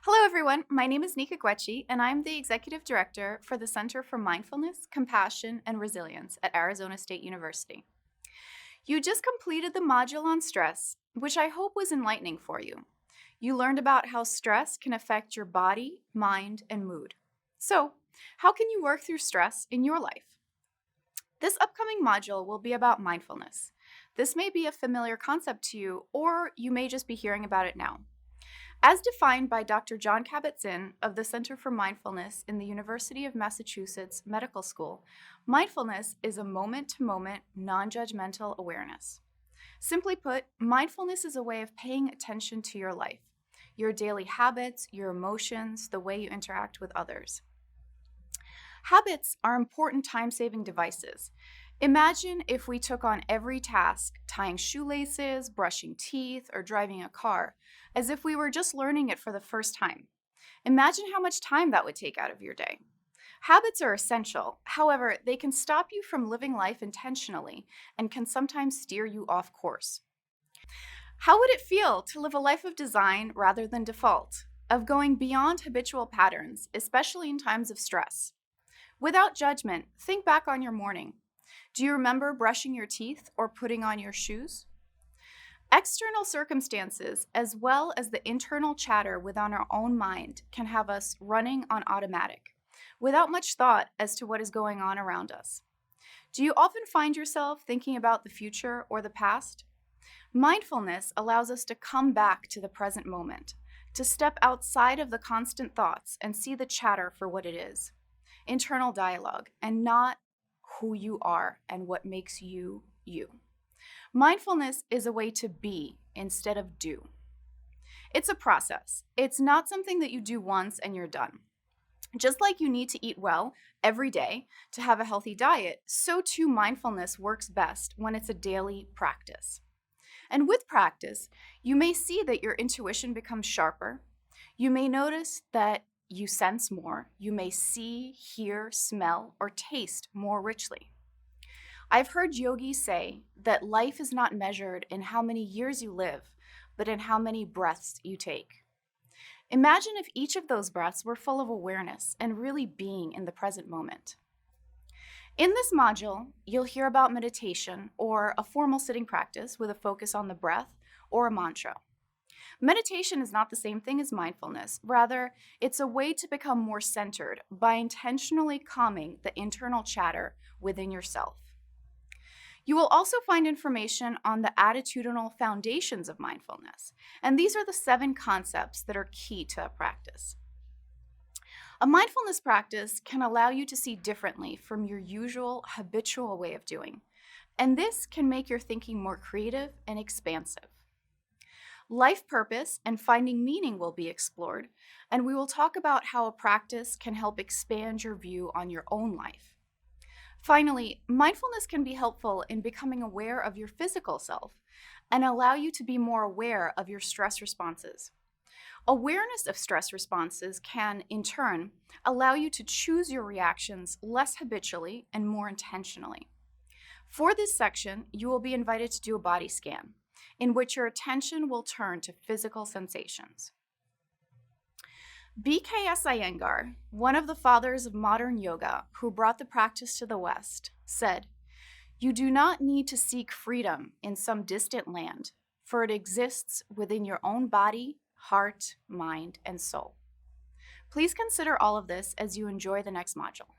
Hello, everyone. My name is Nika Guecci, and I'm the Executive Director for the Center for Mindfulness, Compassion, and Resilience at Arizona State University. You just completed the module on stress, which I hope was enlightening for you. You learned about how stress can affect your body, mind, and mood. So, how can you work through stress in your life? This upcoming module will be about mindfulness. This may be a familiar concept to you, or you may just be hearing about it now. As defined by Dr. John Kabat-Zinn of the Center for Mindfulness in the University of Massachusetts Medical School, mindfulness is a moment-to-moment, non-judgmental awareness. Simply put, mindfulness is a way of paying attention to your life, your daily habits, your emotions, the way you interact with others. Habits are important time-saving devices. Imagine if we took on every task, tying shoelaces, brushing teeth, or driving a car, as if we were just learning it for the first time. Imagine how much time that would take out of your day. Habits are essential. However, they can stop you from living life intentionally and can sometimes steer you off course. How would it feel to live a life of design rather than default, of going beyond habitual patterns, especially in times of stress? Without judgment, think back on your morning. Do you remember brushing your teeth or putting on your shoes? External circumstances, as well as the internal chatter within our own mind, can have us running on automatic, without much thought as to what is going on around us. Do you often find yourself thinking about the future or the past? Mindfulness allows us to come back to the present moment, to step outside of the constant thoughts and see the chatter for what it is, internal dialogue, and not who you are and what makes you you. Mindfulness is a way to be instead of do. It's a process. It's not something that you do once and you're done. Just like you need to eat well every day to have a healthy diet, so too mindfulness works best when it's a daily practice. And with practice, you may see that your intuition becomes sharper. You may notice that you sense more. You may see, hear, smell, or taste more richly. I've heard yogis say that life is not measured in how many years you live, but in how many breaths you take. Imagine if each of those breaths were full of awareness and really being in the present moment. In this module, you'll hear about meditation or a formal sitting practice with a focus on the breath or a mantra. Meditation is not the same thing as mindfulness. Rather, it's a way to become more centered by intentionally calming the internal chatter within yourself. You will also find information on the attitudinal foundations of mindfulness, and these are the 7 concepts that are key to a practice. A mindfulness practice can allow you to see differently from your usual habitual way of doing, and this can make your thinking more creative and expansive. Life purpose and finding meaning will be explored, and we will talk about how a practice can help expand your view on your own life. Finally, mindfulness can be helpful in becoming aware of your physical self and allow you to be more aware of your stress responses. Awareness of stress responses can, in turn, allow you to choose your reactions less habitually and more intentionally. For this section, you will be invited to do a body scan, in which your attention will turn to physical sensations. BKS Iyengar, one of the fathers of modern yoga who brought the practice to the West, said, "You do not need to seek freedom in some distant land, for it exists within your own body, heart, mind, and soul." Please consider all of this as you enjoy the next module.